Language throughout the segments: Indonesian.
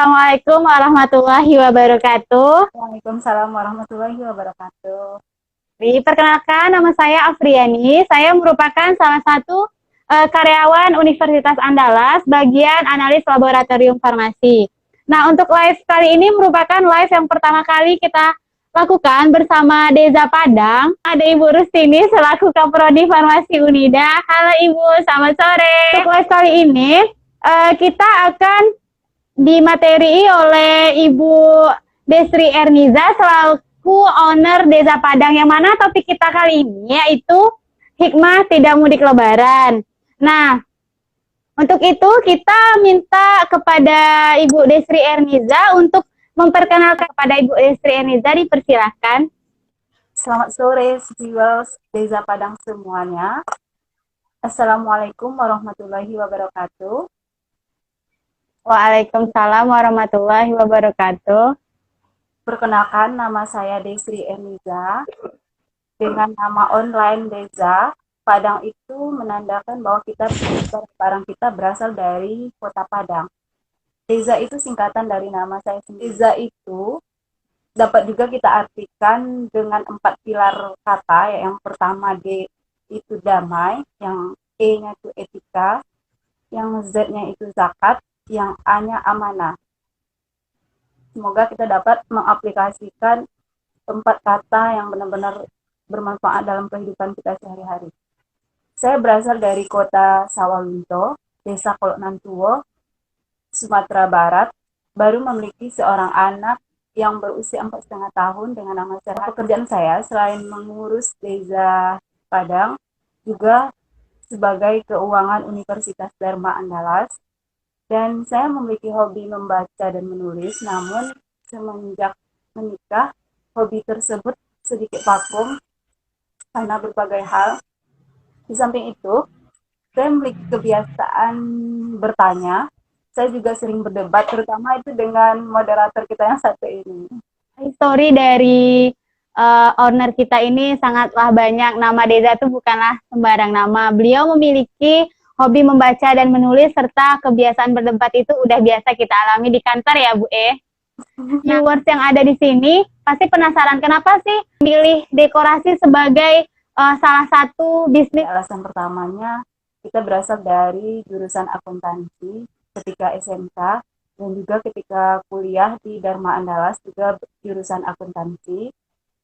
Assalamualaikum warahmatullahi wabarakatuh. Waalaikumsalam warahmatullahi wabarakatuh. Perkenalkan, nama saya Afriani. Saya merupakan salah satu karyawan Universitas Andalas, bagian analis laboratorium farmasi. Nah, untuk live kali ini merupakan live yang pertama kali kita lakukan bersama Deza Padang. Ada Ibu Rustini selaku Kaprodi Farmasi Unida. Halo Ibu, selamat sore. Untuk live kali ini kita akan dimateri oleh Ibu Desri Erniza selaku owner Deza Padang, yang mana topik kita kali ini yaitu hikmah tidak mudik lebaran. Nah, untuk itu kita minta kepada Ibu Desri Erniza untuk memperkenalkan kepada Ibu Desri Erniza, dipersilahkan. Selamat sore, viewers Deza Padang semuanya. Assalamualaikum warahmatullahi wabarakatuh. Waalaikumsalam warahmatullahi wabarakatuh. Perkenalkan, nama saya Desri Erniza. Dengan nama online Deza Padang itu menandakan bahwa barang kita berasal dari kota Padang. Deza itu singkatan dari nama saya sendiri. Deza itu dapat juga kita artikan dengan 4 pilar kata. Yang pertama D itu damai, yang E-nya itu etika, yang Z-nya itu zakat, yang A-nya amanah. Semoga kita dapat mengaplikasikan 4 kata yang benar-benar bermanfaat dalam kehidupan kita sehari-hari. Saya berasal dari kota Sawalunto, Desa Koloknantuwo, Sumatera Barat. Baru memiliki seorang anak yang berusia 4,5 tahun dengan nama saya. Pekerjaan saya selain mengurus Deza Padang, juga sebagai keuangan Universitas Dharma Andalas. Dan saya memiliki hobi membaca dan menulis, namun semenjak menikah, hobi tersebut sedikit vakum karena berbagai hal. Di samping itu, saya memiliki kebiasaan bertanya. Saya juga sering berdebat, terutama itu dengan moderator kita yang satu ini. History dari owner kita ini sangatlah banyak. Nama Deza itu bukanlah sembarang nama. Beliau memiliki hobi membaca dan menulis, serta kebiasaan berdebat itu udah biasa kita alami di kantor ya Bu Viewers yang ada di sini pasti penasaran kenapa sih pilih dekorasi sebagai salah satu bisnis. Alasan pertamanya, kita berasal dari jurusan akuntansi ketika SMK, dan juga ketika kuliah di Dharma Andalas juga jurusan akuntansi.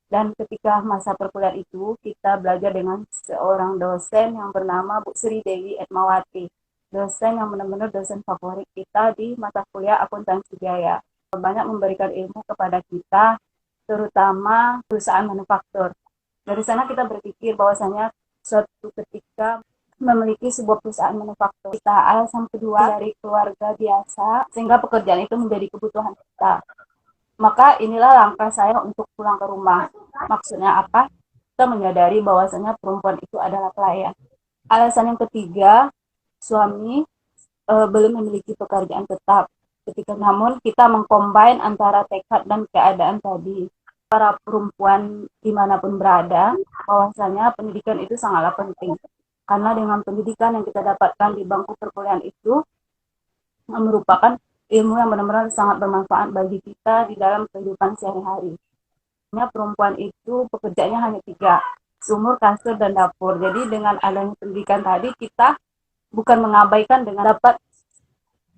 Dan ketika masa perkuliahan itu, kita belajar dengan seorang dosen yang bernama Bu Sri Dewi Etmawati. Dosen yang benar-benar dosen favorit kita di mata kuliah akuntansi jaya. Banyak memberikan ilmu kepada kita, terutama perusahaan manufaktur. Dari sana kita berpikir bahwasanya suatu ketika memiliki sebuah perusahaan manufaktur. Alasan kedua, dari keluarga biasa, sehingga pekerjaan itu menjadi kebutuhan kita. Maka inilah langkah saya untuk pulang ke rumah. Maksudnya apa? Kita menyadari bahwasanya perempuan itu adalah pelayan. Alasan yang ketiga, suami belum memiliki pekerjaan tetap. Namun kita mengcombine antara tekad dan keadaan tadi. Para perempuan dimanapun berada, bahwasanya pendidikan itu sangatlah penting. Karena dengan pendidikan yang kita dapatkan di bangku perkuliahan itu merupakan ilmu yang benar-benar sangat bermanfaat bagi kita di dalam kehidupan sehari-hari. Perempuan itu pekerjaannya hanya 3, sumur, kasur, dan dapur. Jadi dengan adanya pendidikan tadi, kita bukan mengabaikan dengan dapat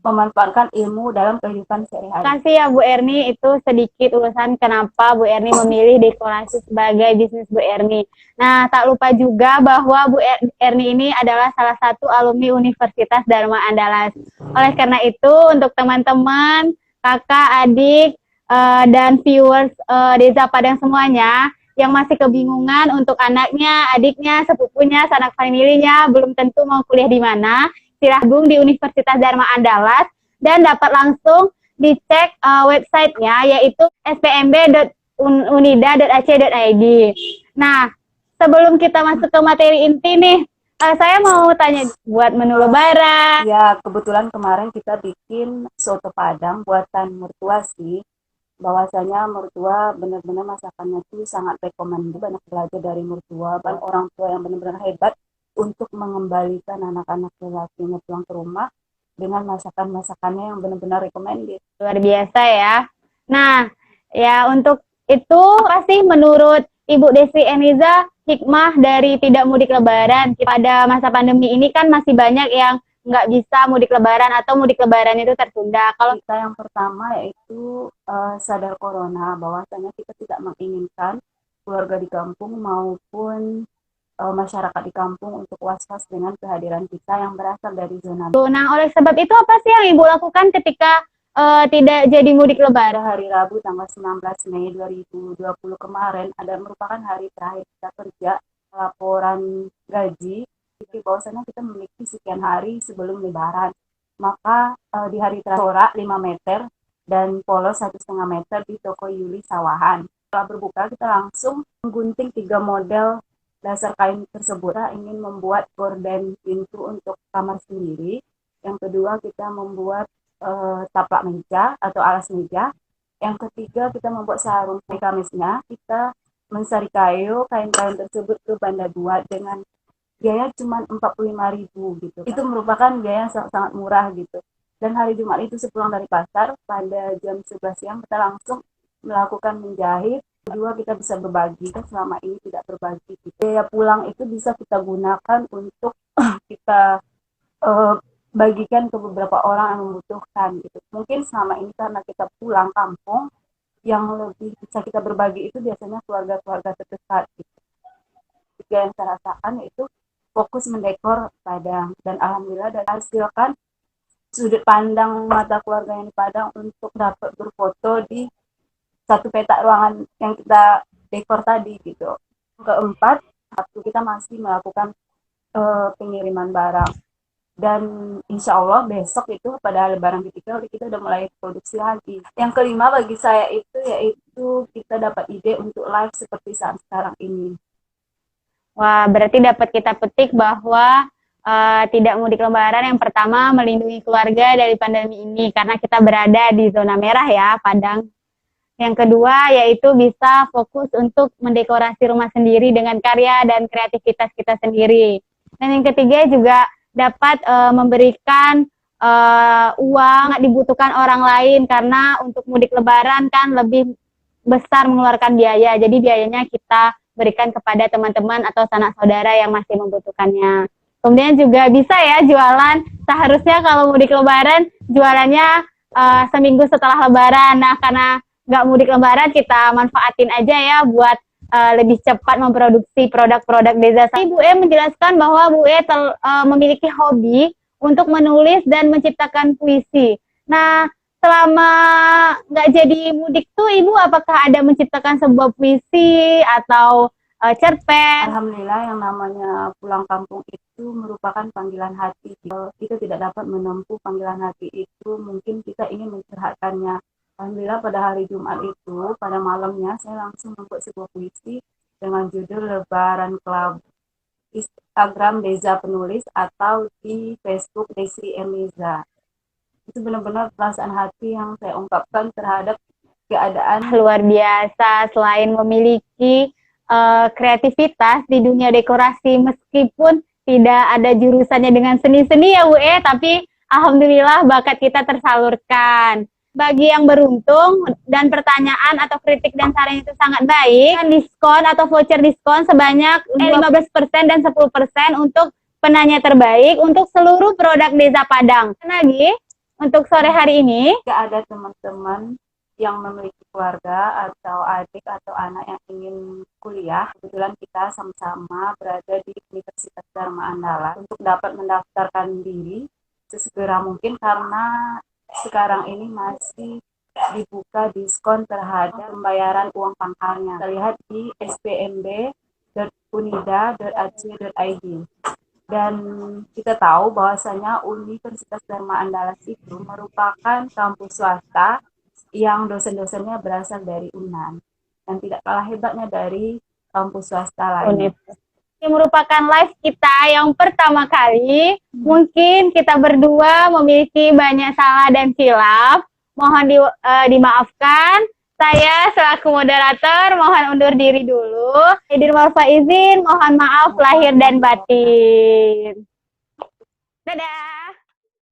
memanfaatkan ilmu dalam kehidupan sehari-hari. Terima kasih ya Bu Erni, itu sedikit ulasan kenapa Bu Erni memilih dekorasi sebagai bisnis Bu Erni. Nah, tak lupa juga bahwa Bu Erni ini adalah salah satu alumni Universitas Dharma Andalas. Oleh karena itu, untuk teman-teman, kakak, adik, dan viewers Deza Padang semuanya yang masih kebingungan untuk anaknya, adiknya, sepupunya, sanak familinya, belum tentu mau kuliah di mana, silahkan di Universitas Dharma Andalas dan dapat langsung dicek websitenya, yaitu spmb.unida.ac.id. Nah, sebelum kita masuk ke materi inti nih, saya mau tanya buat menu lebaran. Ya, kebetulan kemarin kita bikin soto Padang buatan mertua sih. Bahwasanya mertua benar-benar masakannya tuh sangat rekomendasi. Banyak belajar dari mertua, banyak orang tua yang benar-benar hebat untuk mengembalikan anak-anak lelakinya pulang ke rumah dengan masakan-masakannya yang benar-benar recommended. Luar biasa ya. Nah, ya untuk itu apa sih menurut Ibu Desi Eniza hikmah dari tidak mudik lebaran? Pada masa pandemi ini kan masih banyak yang nggak bisa mudik lebaran atau mudik lebaran itu tertunda. Kalau Kita yang pertama yaitu sadar corona, bahwasanya kita tidak menginginkan keluarga di kampung maupun masyarakat di kampung untuk was-was dengan kehadiran kita yang berasal dari zona. nah, oleh sebab itu apa sih yang Ibu lakukan ketika tidak jadi mudik Pada lebaran? hari Rabu tanggal 19 Mei 2020 kemarin merupakan hari terakhir kita kerja laporan gaji. Jadi bahwasanya kita memiliki sekian hari sebelum lebaran. Maka di hari terakhir 5 meter dan polos 1,5 meter di toko Yuli Sawahan. Setelah berbuka kita langsung menggunting 3 model dasar kain tersebut. Kita ingin membuat gorden pintu untuk kamar sendiri. Yang kedua kita membuat taplak meja atau alas meja. Yang ketiga kita membuat sarung kamisnya. Kita mensari kain-kain tersebut ke Banda 2 dengan biaya cuma 45.000 gitu. Itu merupakan biaya yang sangat murah gitu. Dan hari Jumat itu sepulang dari pasar pada jam 11 siang kita langsung melakukan menjahit. Kedua kita bisa berbagi, kan selama ini tidak berbagi gitu. Biaya pulang itu bisa kita gunakan untuk kita bagikan ke beberapa orang yang membutuhkan gitu. Mungkin selama ini karena kita pulang kampung, yang lebih bisa kita berbagi itu biasanya keluarga-keluarga terdekat gitu. Juga yang saya rasakan yaitu fokus mendekor Padang, dan alhamdulillah dan hasilkan sudut pandang mata keluarga yang di Padang untuk dapat berfoto di satu petak ruangan yang kita dekor tadi gitu. Keempat, kita masih melakukan pengiriman barang. Dan insya Allah besok itu pada lebaran ketiga kita udah mulai produksi lagi. Yang kelima bagi saya itu yaitu kita dapat ide untuk live seperti saat sekarang ini. Wah, berarti dapat kita petik bahwa tidak mudik lebaran yang pertama melindungi keluarga dari pandemi ini karena kita berada di zona merah ya, Padang. Yang kedua yaitu bisa fokus untuk mendekorasi rumah sendiri dengan karya dan kreativitas kita sendiri. Dan yang ketiga juga dapat memberikan uang nggak dibutuhkan orang lain karena untuk mudik lebaran kan lebih besar mengeluarkan biaya. Jadi biayanya kita berikan kepada teman-teman atau sanak saudara yang masih membutuhkannya. Kemudian juga bisa ya jualan. Seharusnya kalau mudik lebaran jualannya seminggu setelah lebaran. Nah karena nggak mudik lebaran kita manfaatin aja ya buat lebih cepat memproduksi produk-produk desa. Bu E menjelaskan bahwa Bu E memiliki hobi untuk menulis dan menciptakan puisi. Nah, selama nggak jadi mudik tuh Ibu apakah ada menciptakan sebuah puisi atau cerpen? Alhamdulillah yang namanya pulang kampung itu merupakan panggilan hati. Kalau kita tidak dapat menempuh panggilan hati itu, mungkin kita ingin mencurhatkannya. Alhamdulillah pada hari Jumat itu, pada malamnya saya langsung membuat sebuah puisi dengan judul Lebaran Club. Instagram Deza Penulis atau di Facebook Desi Eniza. Itu benar-benar perasaan hati yang saya ungkapkan terhadap keadaan. Luar biasa, selain memiliki kreativitas di dunia dekorasi meskipun tidak ada jurusannya dengan seni-seni ya Bu E, tapi alhamdulillah bakat kita tersalurkan. Bagi yang beruntung dan pertanyaan atau kritik dan saran itu sangat baik, diskon atau voucher diskon sebanyak 15% dan 10% untuk penanya terbaik untuk seluruh produk Desa Padang. Lagi untuk sore hari ini, jika ada teman-teman yang memiliki keluarga atau adik atau anak yang ingin kuliah, kebetulan kita sama-sama berada di Universitas Dharma Andalas untuk dapat mendaftarkan diri sesegera mungkin karena sekarang ini masih dibuka diskon terhadap pembayaran uang pangkalnya. Terlihat di spmb.unida.ac.id. Dan kita tahu bahwasanya Universitas Dharma Andalas itu merupakan kampus swasta yang dosen-dosennya berasal dari UNAN dan tidak kalah hebatnya dari kampus swasta lainnya. Ini merupakan live kita yang pertama kali. Mungkin kita berdua memiliki banyak salah dan silap. Mohon dimaafkan. Saya selaku moderator mohon undur diri dulu. Izin wal faizin, mohon maaf lahir dan batin. Dadah.